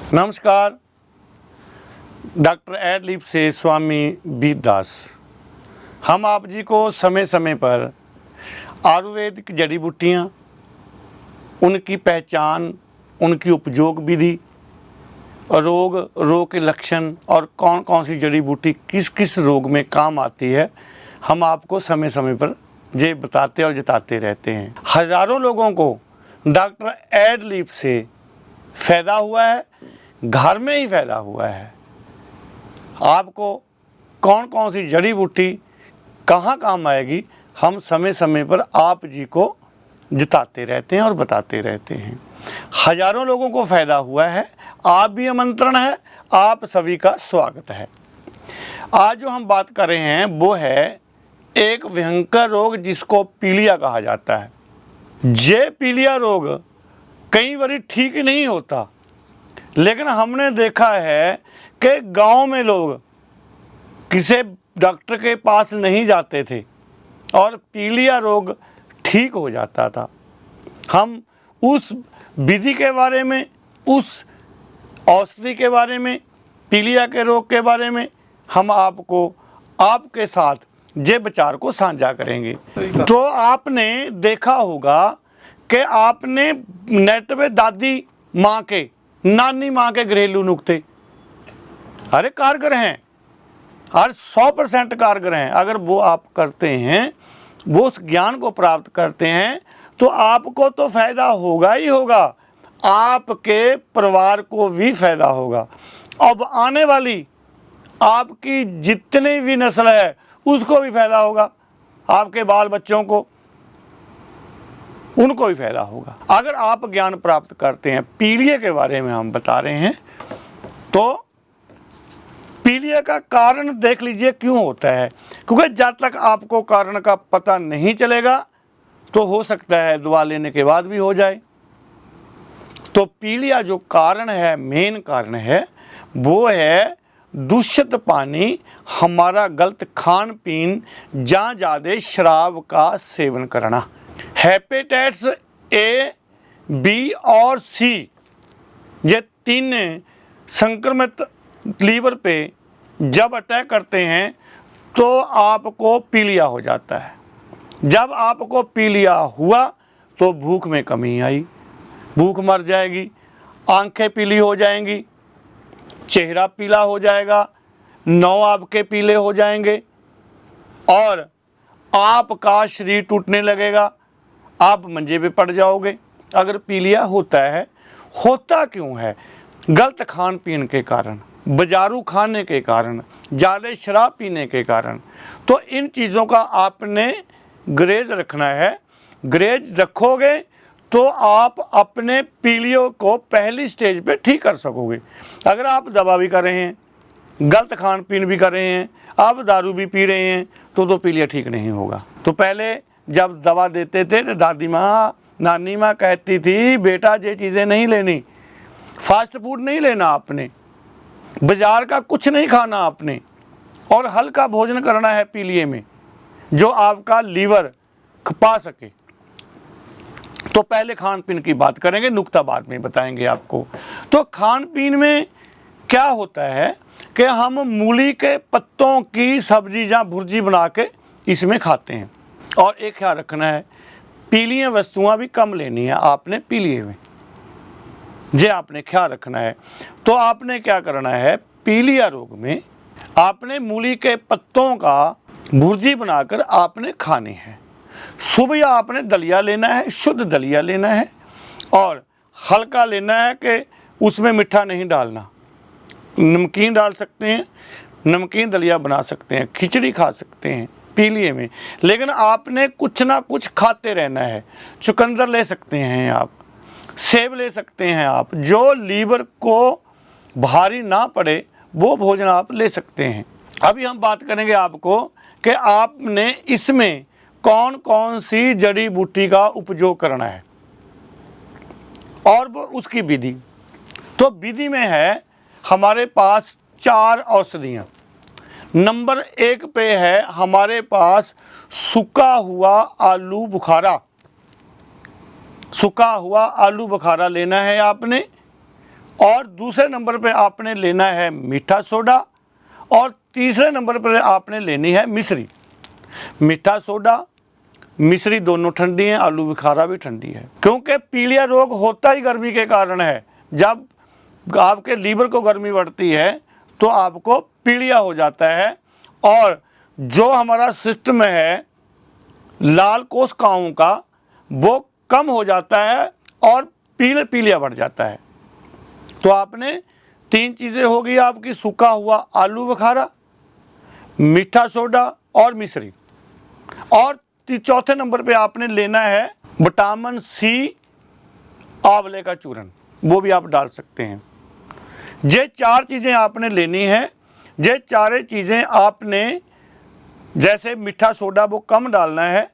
नमस्कार। Doctor ad-lib से स्वामी बीरदास। हम आप जी को समय समय पर आयुर्वेदिक जड़ी बूटियाँ, उनकी पहचान, उनकी उपयोग विधि, रोग के लक्षण और कौन कौन सी जड़ी बूटी किस किस रोग में काम आती है, हम आपको समय समय पर ये बताते और जताते रहते हैं। हज़ारों लोगों को डॉक्टर एडलिप से फ़ायदा हुआ है, घर में ही फ़ायदा हुआ है। आपको कौन कौन सी जड़ी बूटी कहाँ काम आएगी, हम समय समय पर आप जी को जताते रहते हैं और बताते रहते हैं। हज़ारों लोगों को फ़ायदा हुआ है, आप भी आमंत्रण है, आप सभी का स्वागत है। आज जो हम बात कर रहे हैं वो है एक भयंकर रोग जिसको पीलिया कहा जाता है। ये पीलिया रोग कई बार ठीक नहीं होता, लेकिन हमने देखा है कि गांव में लोग किसी डॉक्टर के पास नहीं जाते थे और पीलिया रोग ठीक हो जाता था। हम उस विधि के बारे में, उस औषधि के बारे में, पीलिया के रोग के बारे में हम आपको आपके साथ ये विचार को साझा करेंगे। तो आपने देखा होगा कि आपने नेट पे दादी माँ के, नानी माँ के घरेलू नुक्ते अरे कारगर हैं, हर 100% कारगर हैं। अगर वो आप करते हैं, वो उस ज्ञान को प्राप्त करते हैं, तो आपको तो फ़ायदा होगा ही होगा, आपके परिवार को भी फ़ायदा होगा। अब आने वाली आपकी जितनी भी नस्ल है उसको भी फ़ायदा होगा, आपके बाल बच्चों को, उनको भी फ़ायदा होगा अगर आप ज्ञान प्राप्त करते हैं। पीलिया के बारे में हम बता रहे हैं। तो पीलिया का कारण देख लीजिए क्यों होता है, क्योंकि जब तक आपको कारण का पता नहीं चलेगा तो हो सकता है दवा लेने के बाद भी हो जाए। तो पीलिया जो कारण है, मेन कारण है, वो है दूषित पानी, हमारा गलत खान पीन, जहाँ ज़्यादा शराब का सेवन करना। हेपेटाइटिस ए, बी और सी, ये तीन संक्रमित लीवर पे जब अटैक करते हैं तो आपको पीलिया हो जाता है। जब आपको पीलिया हुआ तो भूख में कमी आई, भूख मर जाएगी, आंखें पीली हो जाएंगी, चेहरा पीला हो जाएगा, नौ आपके पीले हो जाएंगे और आपका शरीर टूटने लगेगा, आप मंजे पे पड़ जाओगे। अगर पीलिया होता है, होता क्यों है? गलत खान पीन के कारण, बाजारू खाने के कारण, ज़्यादा शराब पीने के कारण। तो इन चीज़ों का आपने ग्रेज रखना है। ग्रेज रखोगे तो आप अपने पीलियों को पहली स्टेज पे ठीक कर सकोगे। अगर आप दवा भी कर रहे हैं, गलत खान पीन भी कर रहे हैं, आप दारू भी पी रहे हैं, तो पीलिया ठीक नहीं होगा। तो पहले जब दवा देते थे तो दादी माँ, नानी माँ कहती थी, बेटा ये चीज़ें नहीं लेनी, फास्ट फूड नहीं लेना आपने, बाजार का कुछ नहीं खाना आपने, और हल्का भोजन करना है पीलिए में जो आपका लीवर खपा सके। तो पहले खान पीन की बात करेंगे, नुक्ता बाद में बताएंगे आपको। तो खान पीन में क्या होता है कि हम मूली के पत्तों की सब्जी या भुर्जी बना के इसमें खाते हैं। और एक ख्याल रखना है, पीली वस्तुएं भी कम लेनी है आपने पीलिए में, ये आपने ख्याल रखना है। तो आपने क्या करना है, पीलिया रोग में आपने मूली के पत्तों का भुर्जी बनाकर आपने खाने हैं। सुबह आपने दलिया लेना है, शुद्ध दलिया लेना है और हल्का लेना है कि उसमें मीठा नहीं डालना। नमकीन डाल सकते हैं, नमकीन दलिया बना सकते हैं, खिचड़ी खा सकते हैं पीलिए में, लेकिन आपने कुछ ना कुछ खाते रहना है। चुकंदर ले सकते हैं आप, सेब ले सकते हैं आप, जो लीवर को भारी ना पड़े वो भोजन आप ले सकते हैं। अभी हम बात करेंगे आपको कि आपने इसमें कौन कौन सी जड़ी बूटी का उपयोग करना है और वो उसकी विधि। तो विधि में है हमारे पास 4 औषधियाँ। नंबर 1 पे है हमारे पास सूखा हुआ आलू बुखारा। सूखा हुआ आलू बुखारा लेना है आपने और दूसरे नंबर पे आपने लेना है मीठा सोडा, और तीसरे नंबर पर आपने लेनी है मिश्री। मीठा सोडा, मिश्री दोनों ठंडी हैं, आलू बुखारा भी ठंडी है, क्योंकि पीलिया रोग होता ही गर्मी के कारण है। जब आपके लीवर को गर्मी बढ़ती है तो आपको पीलिया हो जाता है, और जो हमारा सिस्टम है लाल कोशिकाओं का वो कम हो जाता है और पीलिया बढ़ जाता है। तो आपने 3 चीज़ें हो गई आपकी, सूखा हुआ आलू बुखारा, मीठा सोडा और मिश्री, और चौथे नंबर पे आपने लेना है विटामिन सी आंवले का चूरन, वो भी आप डाल सकते हैं। ये 4 चीज़ें आपने लेनी है। ये 4 चीज़ें आपने, जैसे मीठा सोडा वो कम डालना है,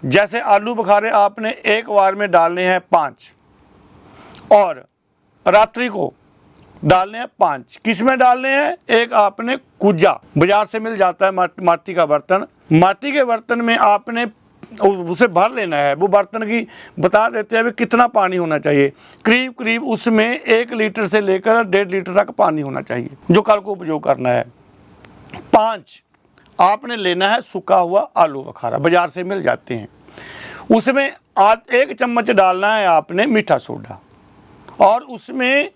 जैसे आलू बुखारे आपने एक बार में डालने हैं 5, और रात्रि को डालने हैं 5। किस में डालने हैं? एक आपने कुजा बाजार से मिल जाता है, माटी का बर्तन, माटी के बर्तन में आपने उसे भर लेना है। वो बर्तन की बता देते हैं कितना पानी होना चाहिए, करीब उसमें 1 लीटर से लेकर 1.5 लीटर तक पानी होना चाहिए, जो कल को उपयोग करना है। 5 आपने लेना है सूखा हुआ आलू बुखारा, बाजार से मिल जाते हैं। उसमें 1 चम्मच डालना है आपने मीठा सोडा, और उसमें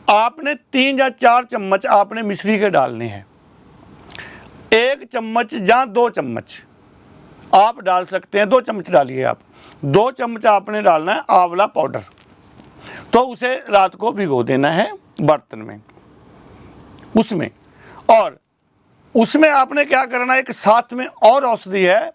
आपने 3 या 4 चम्मच आपने मिश्री के डालने हैं। 1 चम्मच या 2 चम्मच आप डाल सकते हैं, 2 चम्मच डालिए आप। 2 चम्मच आपने डालना है आंवला पाउडर, तो उसे रात को भिगो देना है बर्तन में उसमें। और उसमें आपने क्या करना है, एक साथ में और औषधि है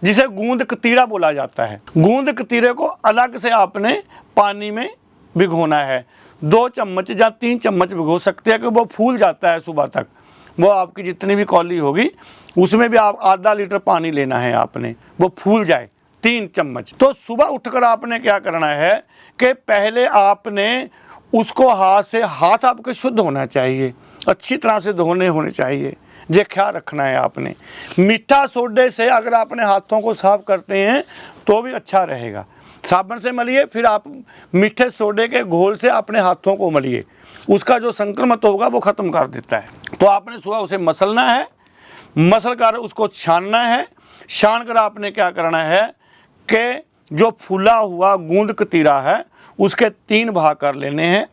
जिसे गूंद कतीरा बोला जाता है। गूंद कतीरे को अलग से आपने पानी में भिगोना है। 2 चम्मच या 3 चम्मच भिगो सकते हैं, कि वो फूल जाता है सुबह तक। वो आपकी जितनी भी कौली होगी उसमें भी आप आधा लीटर पानी लेना है आपने, वो फूल जाए 3 चम्मच। तो सुबह उठकर आपने क्या करना है कि पहले आपने उसको हाथ आपके शुद्ध होना चाहिए, अच्छी तरह से धोने होने चाहिए, ये ख्याल रखना है आपने। मीठा सोडे से अगर आपने हाथों को साफ करते हैं तो भी अच्छा रहेगा। साबुन से मलिए, फिर आप मीठे सोडे के घोल से अपने हाथों को मलिए, उसका जो संक्रमण होगा वो ख़त्म कर देता है। तो आपने सुबह उसे मसलना है, मसल कर उसको छानना है। छान कर आपने क्या करना है कि जो फूला हुआ गूंद कतीरा है उसके 3 भाग कर लेने हैं।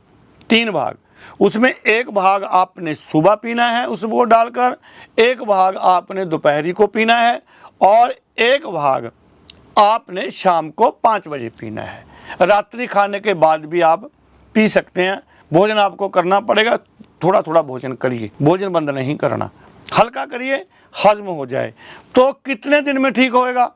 3 भाग, उसमें 1 भाग आपने सुबह पीना है उसको डालकर, 1 भाग आपने दोपहरी को पीना है, और 1 भाग आपने शाम को 5 बजे पीना है। रात्रि खाने के बाद भी आप पी सकते हैं। भोजन आपको करना पड़ेगा, थोड़ा थोड़ा भोजन करिए, भोजन बंद नहीं करना, हल्का करिए, हजम हो जाए। तो कितने दिन में ठीक होएगा?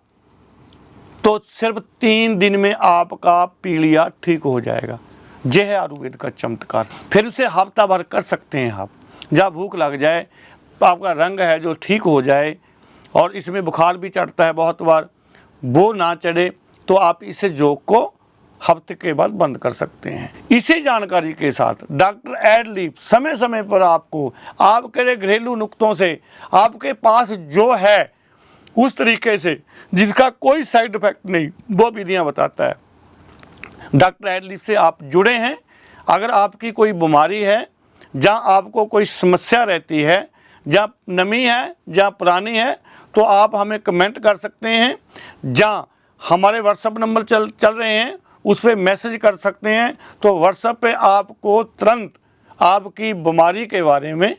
तो सिर्फ 3 दिन में आपका पीलिया ठीक हो जाएगा। यह है आयुर्वेद का चमत्कार। फिर उसे हफ्ता भर कर सकते हैं आप। जब भूख लग जाए, आपका रंग है जो ठीक हो जाए, और इसमें बुखार भी चढ़ता है बहुत बार, वो ना चढ़े, तो आप इसे योग को हफ्ते के बाद बंद कर सकते हैं। इसी जानकारी के साथ डॉक्टर एडलीफ समय समय पर आपको आपके घरेलू नुक्तों से आपके पास जो है उस तरीके से जिसका कोई साइड इफेक्ट नहीं, वो विधियाँ बताता है। डॉक्टर एडलीफ से आप जुड़े हैं। अगर आपकी कोई बीमारी है, जहाँ आपको कोई समस्या रहती है, जहाँ नमी है, जहाँ पुरानी है, तो आप हमें कमेंट कर सकते हैं। जहाँ हमारे व्हाट्सएप नंबर चल रहे हैं उस पर मैसेज कर सकते हैं। तो व्हाट्सएप पे आपको तुरंत आपकी बीमारी के बारे में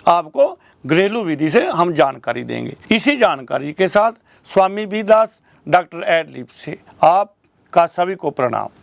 आपको घरेलू विधि से हम जानकारी देंगे। इसी जानकारी के साथ स्वामी बी दास डॉक्टर एडलीफ से आपका सभी को प्रणाम।